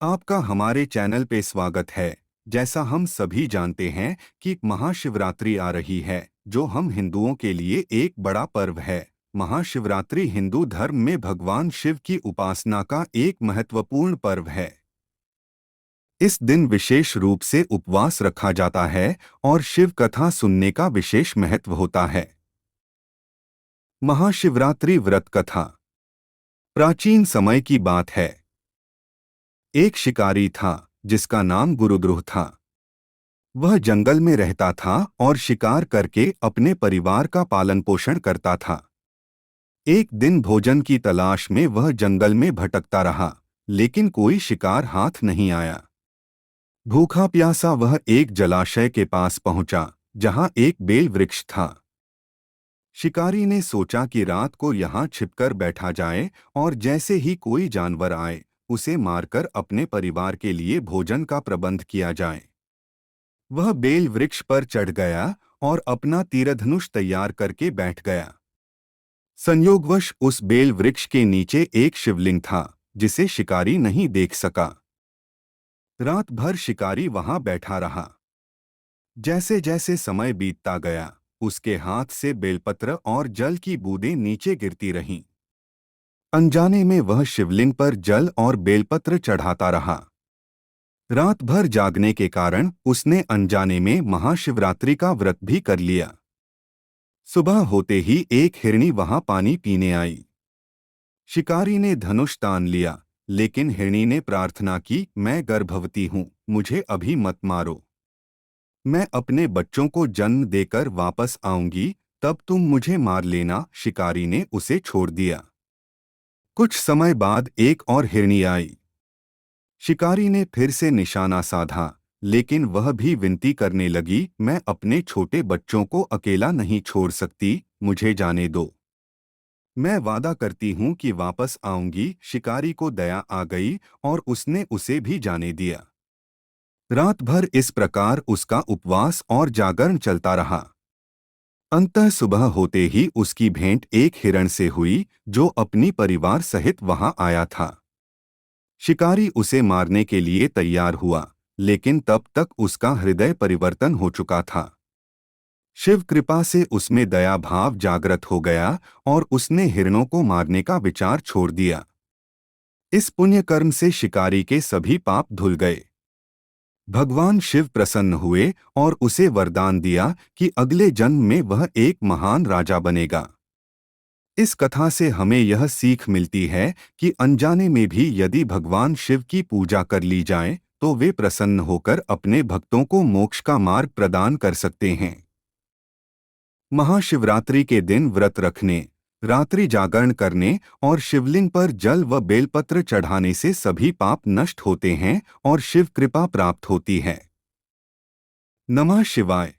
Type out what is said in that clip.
आपका हमारे चैनल पे स्वागत है। जैसा हम सभी जानते हैं कि महाशिवरात्रि आ रही है, जो हम हिंदुओं के लिए एक बड़ा पर्व है। महाशिवरात्रि हिंदू धर्म में भगवान शिव की उपासना का एक महत्वपूर्ण पर्व है। इस दिन विशेष रूप से उपवास रखा जाता है और शिव कथा सुनने का विशेष महत्व होता है। महाशिवरात्रि व्रत कथा प्राचीन समय की बात है। एक शिकारी था जिसका नाम गुरुद्रुह था। वह जंगल में रहता था और शिकार करके अपने परिवार का पालन पोषण करता था। एक दिन भोजन की तलाश में वह जंगल में भटकता रहा, लेकिन कोई शिकार हाथ नहीं आया। भूखा प्यासा वह एक जलाशय के पास पहुंचा, जहां एक बेल वृक्ष था। शिकारी ने सोचा कि रात को यहाँ छिपकर बैठा जाए और जैसे ही कोई जानवर आए, उसे मारकर अपने परिवार के लिए भोजन का प्रबंध किया जाए। वह बेल वृक्ष पर चढ़ गया और अपना तीरधनुष तैयार करके बैठ गया। संयोगवश उस बेल वृक्ष के नीचे एक शिवलिंग था, जिसे शिकारी नहीं देख सका। रात भर शिकारी वहां बैठा रहा। जैसे जैसे समय बीतता गया, उसके हाथ से बेलपत्र और जल की बूंदें नीचे गिरती रहीं। अनजाने में वह शिवलिंग पर जल और बेलपत्र चढ़ाता रहा। रात भर जागने के कारण उसने अनजाने में महाशिवरात्रि का व्रत भी कर लिया। सुबह होते ही एक हिरनी वहां पानी पीने आई। शिकारी ने धनुष तान लिया, लेकिन हिरनी ने प्रार्थना की, मैं गर्भवती हूँ, मुझे अभी मत मारो। मैं अपने बच्चों को जन्म देकर वापस आऊंगी, तब तुम मुझे मार लेना। शिकारी ने उसे छोड़ दिया। कुछ समय बाद एक और हिरनी आई। शिकारी ने फिर से निशाना साधा, लेकिन वह भी विनती करने लगी, मैं अपने छोटे बच्चों को अकेला नहीं छोड़ सकती, मुझे जाने दो। मैं वादा करती हूँ कि वापस आऊंगी। शिकारी को दया आ गई और उसने उसे भी जाने दिया। रात भर इस प्रकार उसका उपवास और जागरण चलता रहा। अंततः सुबह होते ही उसकी भेंट एक हिरण से हुई, जो अपनी परिवार सहित वहां आया था। शिकारी उसे मारने के लिए तैयार हुआ, लेकिन तब तक उसका हृदय परिवर्तन हो चुका था। शिव कृपा से उसमें दया भाव जागृत हो गया और उसने हिरणों को मारने का विचार छोड़ दिया। इस पुण्य कर्म से शिकारी के सभी पाप धुल गए। भगवान शिव प्रसन्न हुए और उसे वरदान दिया कि अगले जन्म में वह एक महान राजा बनेगा। इस कथा से हमें यह सीख मिलती है कि अनजाने में भी यदि भगवान शिव की पूजा कर ली जाए, तो वे प्रसन्न होकर अपने भक्तों को मोक्ष का मार्ग प्रदान कर सकते हैं। महाशिवरात्रि के दिन व्रत रखने, रात्रि जागरण करने और शिवलिंग पर जल व बेलपत्र चढ़ाने से सभी पाप नष्ट होते हैं और शिव कृपा प्राप्त होती है। नमः शिवाय।